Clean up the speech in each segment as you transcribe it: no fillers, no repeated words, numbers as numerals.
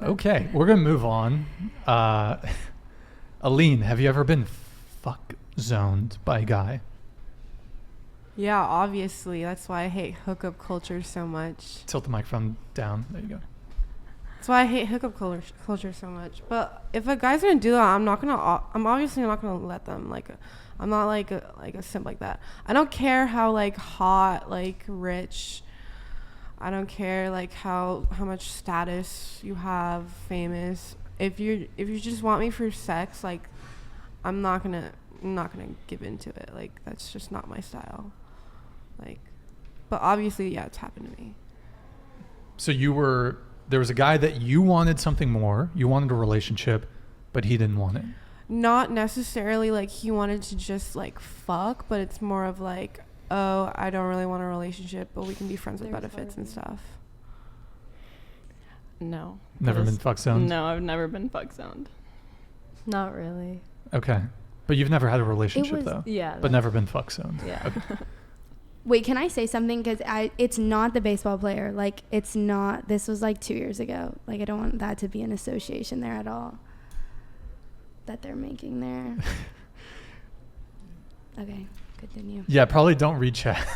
Okay, we're going to move on. Aline, have you ever been fuck zoned by a guy? Yeah, obviously. That's why I hate hookup culture so much. Tilt the microphone down. There you go. That's why I hate hookup culture so much. But if a guy's gonna do that, I'm obviously not gonna let them. Like, I'm not like a simp like that. I don't care how like hot, like rich. I don't care like how much status you have, famous. If you just want me for sex, like, I'm not gonna give into it. Like, that's just not my style. Like, but obviously, yeah, it's happened to me. So there was a guy that you wanted something more. You wanted a relationship, but he didn't want it. Not necessarily like he wanted to just like fuck, but it's more of like, oh, I don't really want a relationship, but we can be friends with benefits and stuff. No. Never been fuck zoned? No, I've never been fuck zoned. Not really. Okay. But you've never had a relationship though? Yeah. But never been fuck zoned? Yeah. Okay. Wait, can I say something? Because it's not the baseball player. Like, it's not. This was like 2 years ago. Like, I don't want that to be an association there at all that they're making there. Okay, continue. Yeah, probably don't read chat.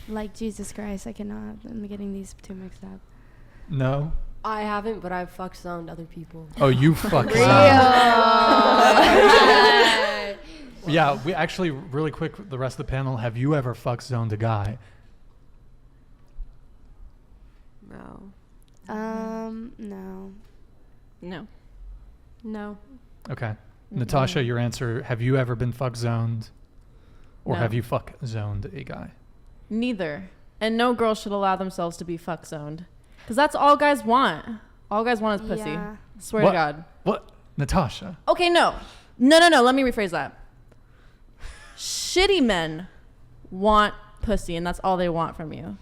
Like, Jesus Christ, I cannot. I'm getting these two mixed up. No? I haven't, but I've fuck zoned other people. Oh, you fuck zoned. Yeah, we actually, really quick, the rest of the panel, have you ever fuck zoned a guy? No. No. No. No. Okay. Natasha, your answer, have you ever been fuck zoned? Or No. have you fuck zoned a guy? Neither. And no girl should allow themselves to be fuck zoned. Because that's all guys want. All guys want is pussy. Yeah. Swear What? to God. What? Natasha? Okay, no. No. Let me rephrase that. Shitty men want pussy, and that's all they want from you.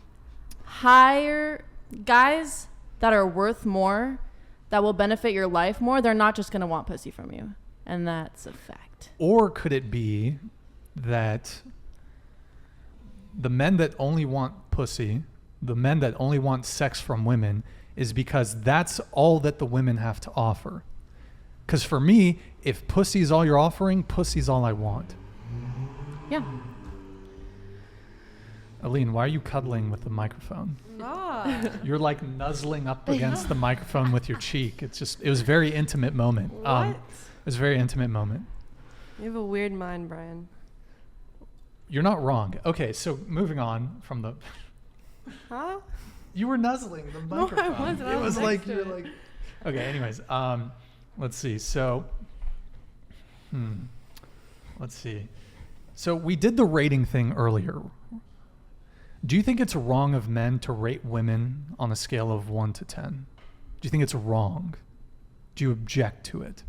Hire guys that are worth more, that will benefit your life more, they're not just going to want pussy from you. And that's a fact. Or could it be that the men that only want pussy, the men that only want sex from women, is because that's all that the women have to offer? Because for me, if pussy's all you're offering, pussy's all I want. Yeah. Aline, why are you cuddling with the microphone? Ah. You're like nuzzling up against the microphone with your cheek. It was a very intimate moment. What? It was a very intimate moment. You have a weird mind, Brian. You're not wrong. Okay, so moving on from the... Huh? You were nuzzling the No, I microphone. wasn't. I It was was like next to you were like... Okay, anyways, let's see. So, let's see. So we did the rating thing earlier. Do you think it's wrong of men to rate women on a scale of 1 to 10? Do you think it's wrong? Do you object to it?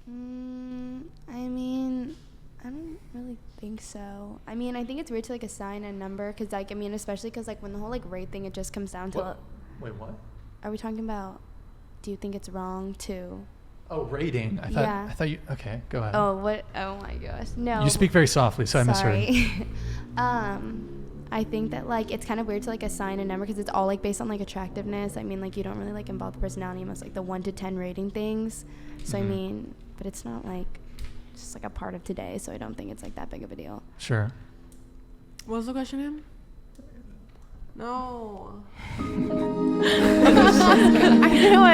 I mean, I don't really think so. I mean, I think it's weird to like assign a number because, like, I mean, especially because like when the whole like rate thing, it just comes down to. Wait, what? Are we talking about? Do you think it's wrong to? Oh, rating. I thought you. Okay, go ahead. Oh, what? Oh my gosh, no. You speak very softly, so I misheard. I think that like it's kind of weird to like assign a number because it's all like based on like attractiveness. I mean, like you don't really like involve the personality most like the 1 to 10 rating things. So I mean, but it's not like just like a part of today. So I don't think it's like that big of a deal. Sure. What was the question again? No. I knew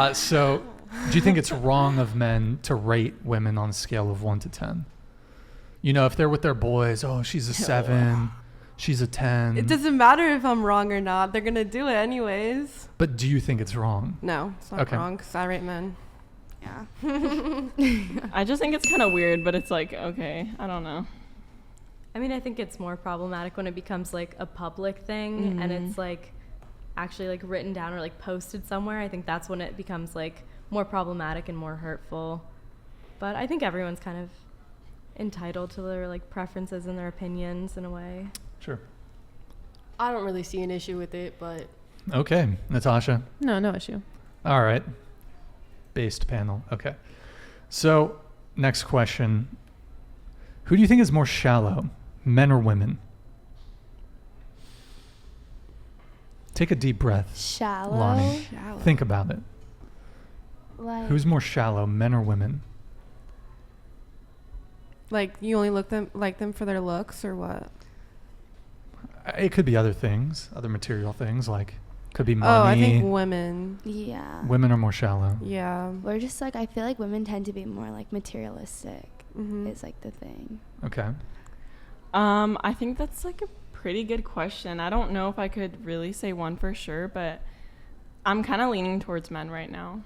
it. So, do you think it's wrong of men to rate women on a scale of 1 to 10? You know, if they're with their boys, oh, she's a 7, she's a 10. It doesn't matter if I'm wrong or not. They're going to do it anyways. But do you think it's wrong? No, it's not wrong because I rate men. Yeah. I just think it's kind of weird, but it's like, okay, I don't know. I mean, I think it's more problematic when it becomes like a public thing and it's like actually like written down or like posted somewhere. I think that's when it becomes like more problematic and more hurtful. But I think everyone's kind of entitled to their like preferences and their opinions in a way. Sure. I don't really see an issue with it, but Okay, Natasha. No issue. All right. Based panel. Okay. So, next question. Who do you think is more shallow, men or women? Take a deep breath, Shallow. Lonnie. Shallow. Think about it. Like, Who's more shallow, men or women? Like you only like them for their looks or what? It could be other things, other material things, like could be money. Oh, I think women. yeah. Women are more shallow. Yeah. We're just like, I feel like women tend to be more like materialistic. Mm-hmm. Is like the thing. Okay. I think that's like a pretty good question. I don't know if I could really say one for sure, but I'm kind of leaning towards men right now.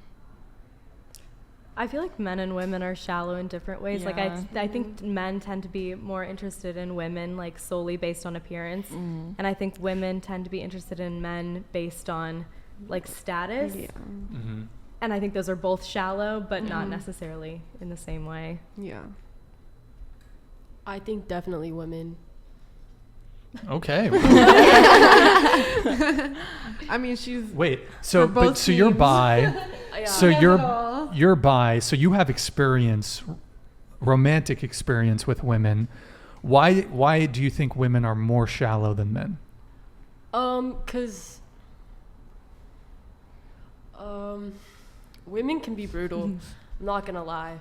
I feel like men and women are shallow in different ways. Like Yeah. I think men tend to be more interested in women like solely based on appearance, Mm. and I think women tend to be interested in men based on like status. Yeah. Mm-hmm. And I think those are both shallow, but not necessarily in the same way. Yeah. I think definitely women. Okay. I mean, she's. Wait. So, For both but so you're teams. bi. Yeah. So Yes, you're at all. you're bi. So you have experience, romantic experience with women. Why do you think women are more shallow than men? 'Cause women can be brutal. I'm not gonna lie,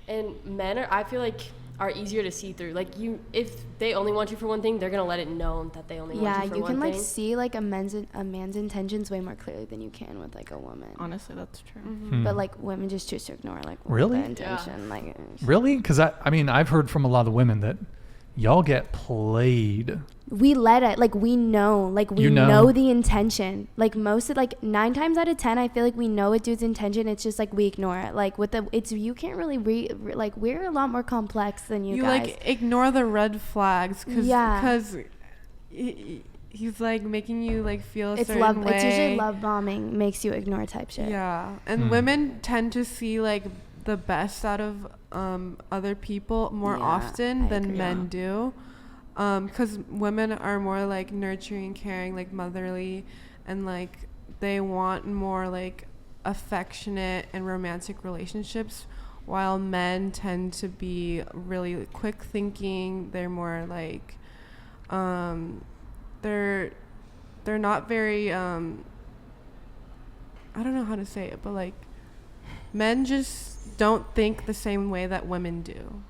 and men are. I feel like are easier to see through. Like if they only want you for one thing, they're gonna let it known that they only Yeah, want you for you one can like thing. see like a man's intentions way more clearly than you can with like a woman. Honestly, that's true. Hmm. But like women just choose to ignore like Really? the intention. Like Really? Because I mean, I've heard from a lot of women that y'all get played. we let it, like we know You know? know the intention. Like most of like 9 times out of 10 I feel like we know a dude's intention, it's just like we ignore it. Like with the it's you can't really like we're a lot more complex than you guys. like ignore the red flags Yeah. because he's like making you like feel a It's certain love way. it's usually love bombing makes you ignore type shit. Yeah, and Hmm. women tend to see like the best out of other people more Yeah, often I than agree. men do, because women are more like nurturing, caring, like motherly, and like they want more like affectionate and romantic relationships, while men tend to be really quick thinking. They're more like they're not very I don't know how to say it, but like men just don't think the same way that women do.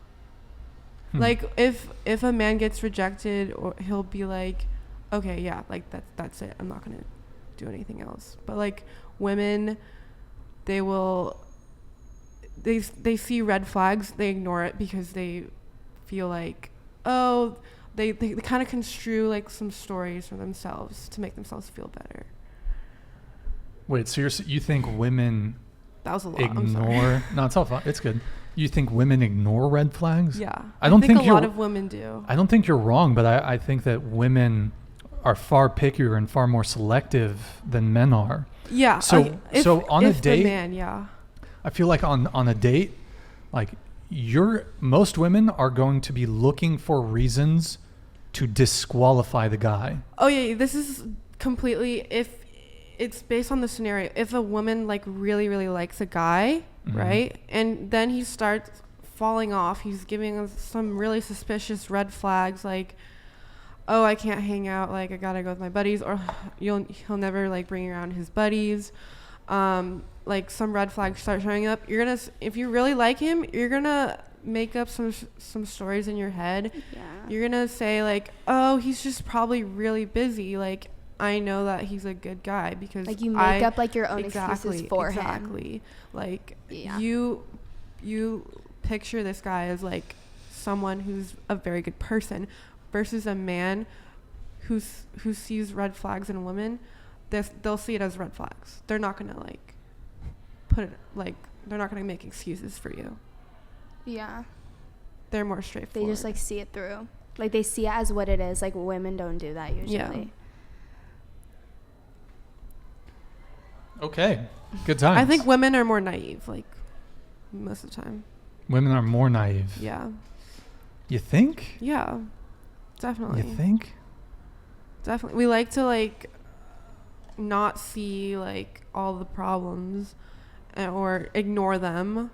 Hmm. Like if a man gets rejected, or he'll be like, okay, yeah, like that's it, I'm not gonna do anything else. But like women, they see red flags, they ignore it because they feel like, oh, they kind of construe like some stories for themselves to make themselves feel better. Wait, so you think women That was a lot. I'm sorry. ignore? No, it's all fine. It's good. You think women ignore red flags? Yeah, I don't think a lot you're- of women do. I don't think you're wrong, but I think that women are far pickier and far more selective than men are. Yeah. So- if, so on a if date- the man, yeah. I feel like on a date, like most women are going to be looking for reasons to disqualify the guy. Oh yeah, this is completely, if it's based on the scenario. If a woman like really really likes a guy, Mhm. right, and then he starts falling off, he's giving us some really suspicious red flags, like, oh, I can't hang out, like I gotta go with my buddies, or he'll never like bring around his buddies. Like some red flags start showing up. You're gonna, if you really like him, you're gonna make up some stories in your head. Yeah. You're gonna say like, oh, he's just probably really busy. Like I know that he's a good guy because Like you make up like your own exactly excuses for him. exactly. Like Yeah. you picture this guy as like someone who's a very good person, versus a man who sees red flags in a woman. They'll see it as red flags. They're not gonna like put it like, they're not gonna make excuses for you. Yeah. They're more They straightforward. just like see it through. Like they see it as what it is. Like women don't do that usually. Yeah. Okay, good times. I think women are more naive, like most of the time. women are more naive. Yeah. You think? Yeah. Definitely. You think? Definitely. We like to like not see like all the problems or ignore them.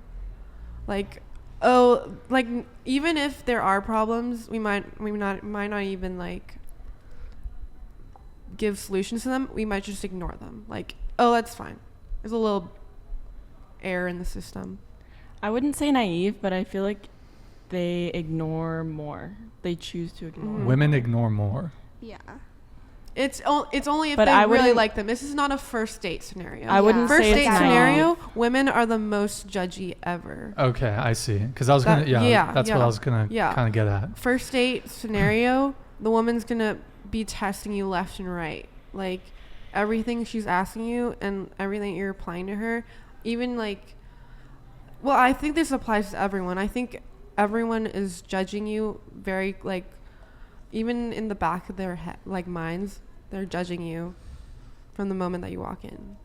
Like, oh, like even if there are problems, we might not even like give solutions to them, we might just ignore them. Like, oh, that's fine. There's a little error in the system. I wouldn't say naive, but I feel like they ignore more. They choose to ignore. Mhm. Women ignore more. Yeah. It's only if But they I really wouldn't- like them. This is not a first date scenario. I wouldn't First say date it's scenario, naive. women are the most judgy ever. Okay, I see. Because I was That- gonna, yeah, that's what yeah, I was gonna yeah. kind of get at. First date scenario, the woman's gonna be testing you left and right. Like everything she's asking you and everything you're replying to her, even like, well, I think this applies to everyone. I think everyone is judging you very, like, even in the back of their head, like minds, they're judging you from the moment that you walk in.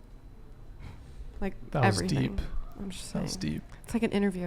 Like That was everything. deep. I'm just That was saying. deep. It's like an interview.